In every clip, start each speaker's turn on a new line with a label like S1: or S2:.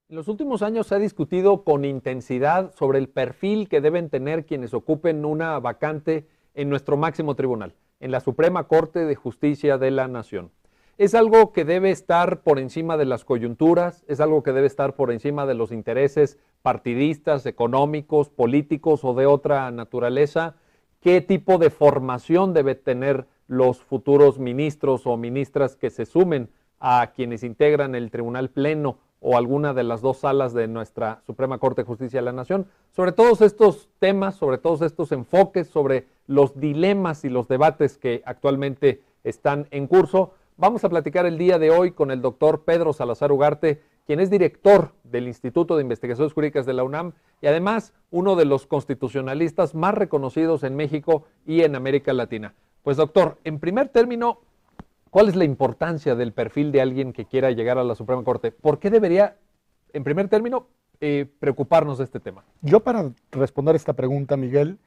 S1: En los últimos años se ha discutido con intensidad sobre el perfil que deben tener quienes ocupen una vacante en nuestro máximo tribunal, en la Suprema Corte de Justicia de la Nación. Es algo que debe estar por encima de las coyunturas, es algo que debe estar por encima de los intereses partidistas, económicos, políticos o de otra naturaleza. ¿Qué tipo de formación debe tener los futuros ministros o ministras que se sumen a quienes integran el Tribunal Pleno o alguna de las dos salas de nuestra Suprema Corte de Justicia de la Nación? Sobre todos estos temas, sobre todos estos enfoques, sobre los dilemas y los debates que actualmente están en curso, vamos a platicar el día de hoy con el doctor Pedro Salazar Ugarte, quien es director del Instituto de Investigaciones Jurídicas de la UNAM y además uno de los constitucionalistas más reconocidos en México y en América Latina. Pues doctor, en primer término, ¿cuál es la importancia del perfil de alguien que quiera llegar a la Suprema Corte? ¿Por qué debería, en primer término, preocuparnos de este tema?
S2: Yo para responder esta pregunta, Miguel,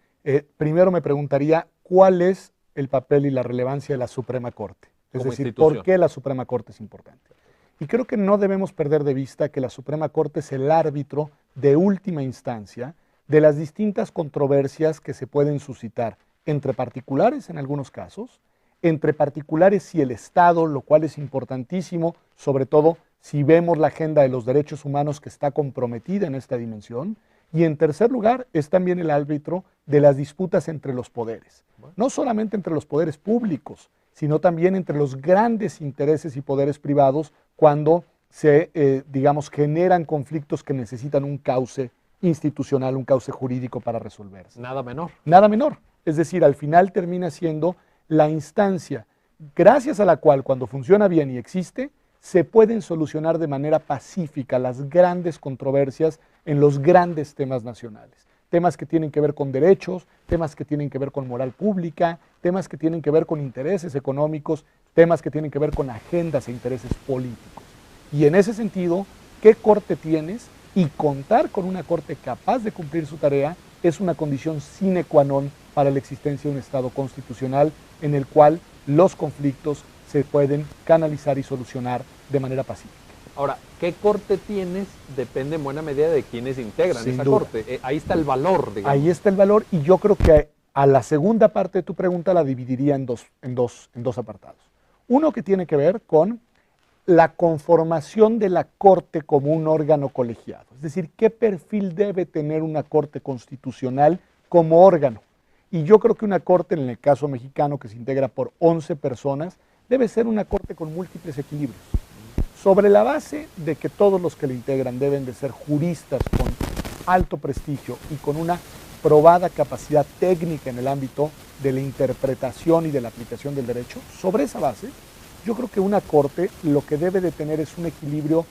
S2: primero me preguntaría cuál es el papel y la relevancia de la Suprema Corte. Es decir, ¿por qué la Suprema Corte es importante? Y creo que no debemos perder de vista que la Suprema Corte es el árbitro de última instancia de las distintas controversias que se pueden suscitar entre particulares en algunos casos, entre particulares y el Estado, lo cual es importantísimo, sobre todo si vemos la agenda de los derechos humanos que está comprometida en esta dimensión. Y en tercer lugar es también el árbitro de las disputas entre los poderes, no solamente entre los poderes públicos, sino también entre los grandes intereses y poderes privados cuando se, generan conflictos que necesitan un cauce institucional, un cauce jurídico para resolverse.
S1: Nada menor.
S2: Nada menor. Es decir, al final termina siendo la instancia gracias a la cual, cuando funciona bien y existe, se pueden solucionar de manera pacífica las grandes controversias en los grandes temas nacionales. Temas que tienen que ver con derechos, temas que tienen que ver con moral pública, temas que tienen que ver con intereses económicos, temas que tienen que ver con agendas e intereses políticos. Y en ese sentido, ¿qué corte tienes? Y contar con una corte capaz de cumplir su tarea es una condición sine qua non para la existencia de un Estado constitucional en el cual los conflictos se pueden canalizar y solucionar de manera pacífica.
S1: Ahora, ¿qué corte tienes? Depende en buena medida de quienes integran
S2: Sin
S1: esa
S2: duda.
S1: corte. Ahí está el valor, digamos.
S2: Ahí está el valor y yo creo que a la segunda parte de tu pregunta la dividiría en dos apartados. Uno que tiene que ver con la conformación de la Corte como un órgano colegiado. Es decir, ¿qué perfil debe tener una Corte constitucional como órgano? Y yo creo que una Corte, en el caso mexicano, que se integra por 11 personas, debe ser una Corte con múltiples equilibrios. Sobre la base de que todos los que la integran deben de ser juristas con alto prestigio y con una probada capacidad técnica en el ámbito de la interpretación y de la aplicación del derecho, sobre esa base, yo creo que una Corte lo que debe de tener es un equilibrio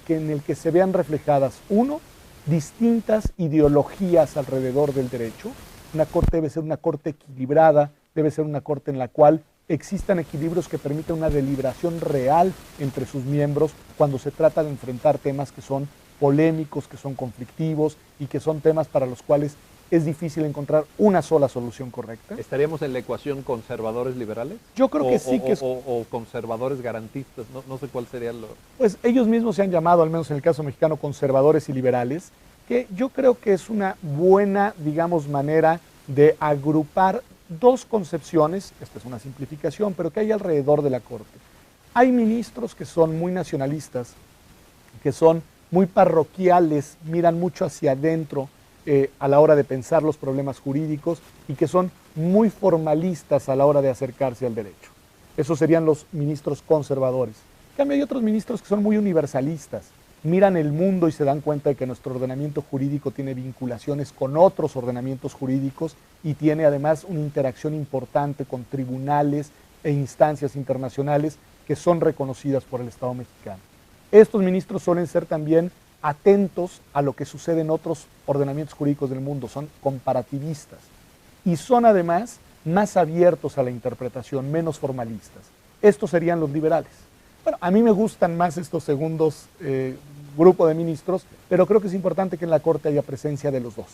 S2: en el que se vean reflejadas, uno, distintas ideologías alrededor del derecho. Una Corte debe ser una Corte equilibrada, debe ser una Corte en la cual existan equilibrios que permitan una deliberación real entre sus miembros cuando se trata de enfrentar temas que son polémicos, que son conflictivos y que son temas para los cuales es difícil encontrar una sola solución correcta.
S1: ¿Estaríamos en la ecuación conservadores liberales?
S2: Yo creo que sí que es...
S1: O conservadores garantistas, no sé cuál sería lo...
S2: Pues ellos mismos se han llamado, al menos en el caso mexicano, conservadores y liberales, que yo creo que es una buena, manera de agrupar dos concepciones, esta es una simplificación, pero que hay alrededor de la Corte. Hay ministros que son muy nacionalistas, que son muy parroquiales, miran mucho hacia adentro a la hora de pensar los problemas jurídicos y que son muy formalistas a la hora de acercarse al derecho. Esos serían los ministros conservadores. En cambio, hay otros ministros que son muy universalistas, miran el mundo y se dan cuenta de que nuestro ordenamiento jurídico tiene vinculaciones con otros ordenamientos jurídicos y tiene además una interacción importante con tribunales e instancias internacionales que son reconocidas por el Estado mexicano. Estos ministros suelen ser también atentos a lo que sucede en otros ordenamientos jurídicos del mundo, son comparativistas y son además más abiertos a la interpretación, menos formalistas. Estos serían los liberales. Bueno, a mí me gustan más estos segundos grupo de ministros, pero creo que es importante que en la Corte haya presencia de los dos.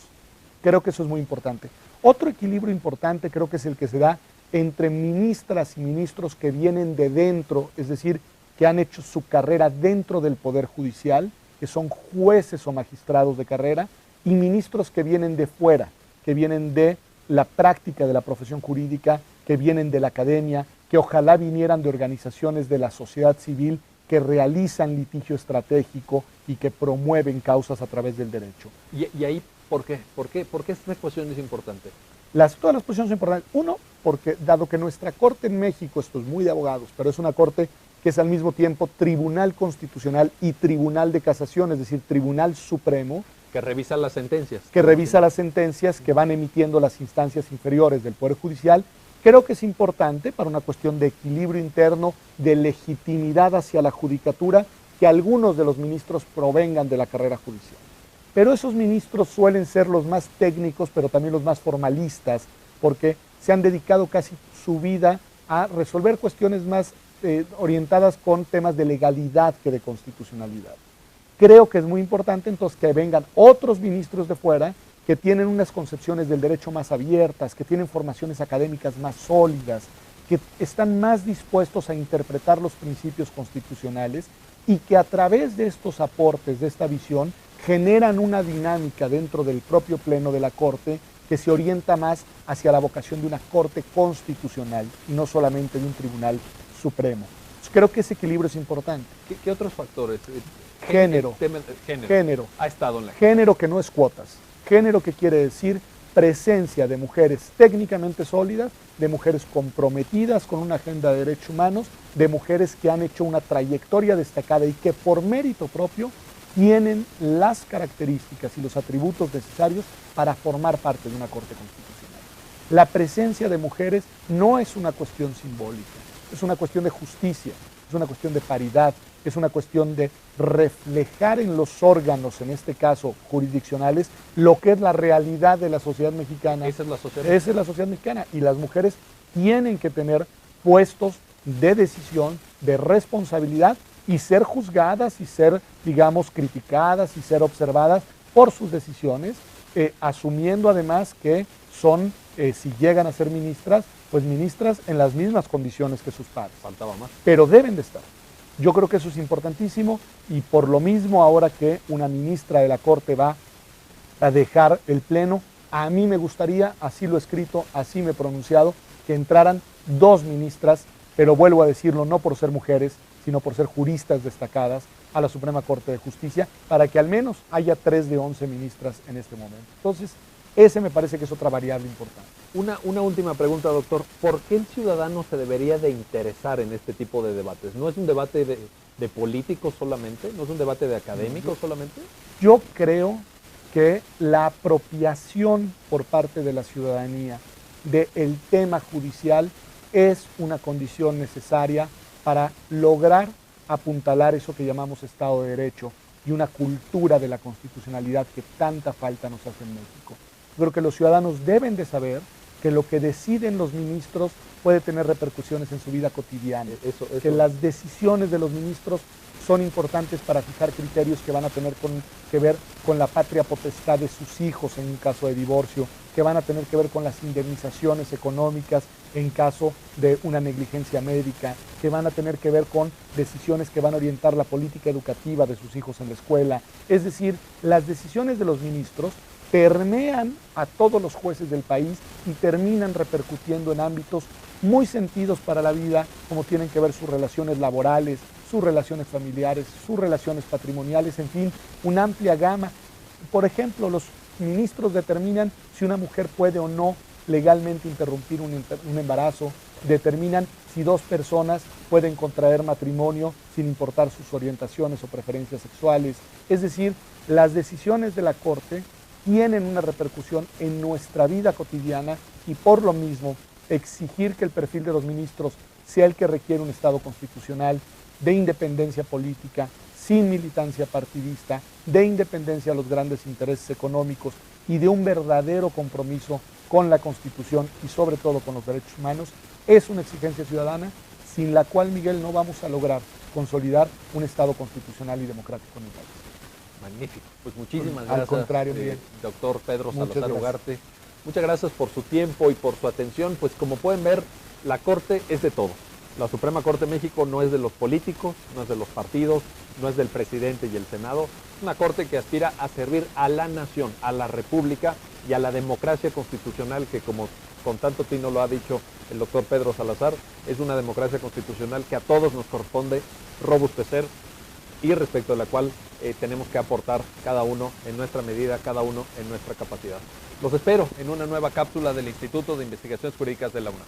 S2: Creo que eso es muy importante. Otro equilibrio importante creo que es el que se da entre ministras y ministros que vienen de dentro, es decir, que han hecho su carrera dentro del Poder Judicial que son jueces o magistrados de carrera, y ministros que vienen de fuera, que vienen de la práctica de la profesión jurídica, que vienen de la academia, que ojalá vinieran de organizaciones de la sociedad civil que realizan litigio estratégico y que promueven causas a través del derecho.
S1: ¿Y ahí por qué? ¿Por qué esta cuestión es importante?
S2: Todas las posiciones son importantes. Uno, porque dado que nuestra Corte en México, esto es muy de abogados, pero es una Corte que es al mismo tiempo Tribunal Constitucional y Tribunal de Casación, es decir, Tribunal Supremo.
S1: Que revisa las sentencias.
S2: Que revisa las sentencias que van emitiendo las instancias inferiores del Poder Judicial. Creo que es importante para una cuestión de equilibrio interno, de legitimidad hacia la judicatura, que algunos de los ministros provengan de la carrera judicial. Pero esos ministros suelen ser los más técnicos, pero también los más formalistas, porque se han dedicado casi su vida a resolver cuestiones más orientadas con temas de legalidad que de constitucionalidad. Creo que es muy importante entonces que vengan otros ministros de fuera que tienen unas concepciones del derecho más abiertas, que tienen formaciones académicas más sólidas, que están más dispuestos a interpretar los principios constitucionales y que a través de estos aportes, de esta visión, generan una dinámica dentro del propio pleno de la Corte que se orienta más hacia la vocación de una Corte constitucional y no solamente de un Tribunal Supremo. Entonces, creo que ese equilibrio es importante.
S1: ¿Qué otros factores?
S2: Género.
S1: Género. Ha estado en la
S2: género que no es cuotas. Género que quiere decir presencia de mujeres técnicamente sólidas, de mujeres comprometidas con una agenda de derechos humanos, de mujeres que han hecho una trayectoria destacada y que por mérito propio tienen las características y los atributos necesarios para formar parte de una Corte Constitucional. La presencia de mujeres no es una cuestión simbólica, es una cuestión de justicia, es una cuestión de paridad, es una cuestión de reflejar en los órganos, en este caso jurisdiccionales, lo que es la realidad de la sociedad mexicana.
S1: Esa es la sociedad.
S2: Esa es la sociedad mexicana. Y las mujeres tienen que tener puestos de decisión, de responsabilidad y ser juzgadas y ser, digamos, criticadas y ser observadas por sus decisiones, asumiendo además que son, si llegan a ser ministras, pues ministras en las mismas condiciones que sus padres.
S1: Faltaba más.
S2: Pero deben de estar. Yo creo que eso es importantísimo y por lo mismo ahora que una ministra de la Corte va a dejar el Pleno, a mí me gustaría, así lo he escrito, así me he pronunciado, que entraran 2 ministras, pero vuelvo a decirlo, no por ser mujeres, sino por ser juristas destacadas a la Suprema Corte de Justicia, para que al menos haya 3 de 11 ministras en este momento. Entonces, ese me parece que es otra variable importante.
S1: Una última pregunta, doctor. ¿Por qué el ciudadano se debería de interesar en este tipo de debates? ¿No es un debate de políticos solamente? ¿No es un debate de académicos solamente?
S2: Yo creo que la apropiación por parte de la ciudadanía del tema judicial es una condición necesaria para lograr apuntalar eso que llamamos Estado de Derecho y una cultura de la constitucionalidad que tanta falta nos hace en México. Creo que los ciudadanos deben de saber que lo que deciden los ministros puede tener repercusiones en su vida cotidiana, que las decisiones de los ministros son importantes para fijar criterios que van a tener que ver con la patria potestad de sus hijos en un caso de divorcio, que van a tener que ver con las indemnizaciones económicas en caso de una negligencia médica, que van a tener que ver con decisiones que van a orientar la política educativa de sus hijos en la escuela. Es decir, las decisiones de los ministros permean a todos los jueces del país y terminan repercutiendo en ámbitos muy sentidos para la vida, como tienen que ver sus relaciones laborales, sus relaciones familiares, sus relaciones patrimoniales, en fin, una amplia gama. Por ejemplo, los ministros determinan si una mujer puede o no legalmente interrumpir un embarazo, determinan si 2 personas pueden contraer matrimonio sin importar sus orientaciones o preferencias sexuales. Es decir, las decisiones de la Corte tienen una repercusión en nuestra vida cotidiana y por lo mismo exigir que el perfil de los ministros sea el que requiere un Estado constitucional de independencia política, sin militancia partidista, de independencia de los grandes intereses económicos y de un verdadero compromiso con la Constitución y sobre todo con los derechos humanos, es una exigencia ciudadana sin la cual, Miguel, no vamos a lograr consolidar un Estado constitucional y democrático en el país.
S1: Magnífico. Pues muchísimas gracias.
S2: Al contrario, Miguel.
S1: Doctor Pedro Salazar Ugarte. Muchas gracias por su tiempo y por su atención. Pues como pueden ver, la Corte es de todo. La Suprema Corte de México no es de los políticos, no es de los partidos, no es del presidente y el Senado. Es una corte que aspira a servir a la nación, a la república y a la democracia constitucional que, como con tanto tino lo ha dicho el doctor Pedro Salazar, es una democracia constitucional que a todos nos corresponde robustecer y respecto a la cual tenemos que aportar cada uno en nuestra medida, cada uno en nuestra capacidad. Los espero en una nueva cápsula del Instituto de Investigaciones Jurídicas de la UNAM.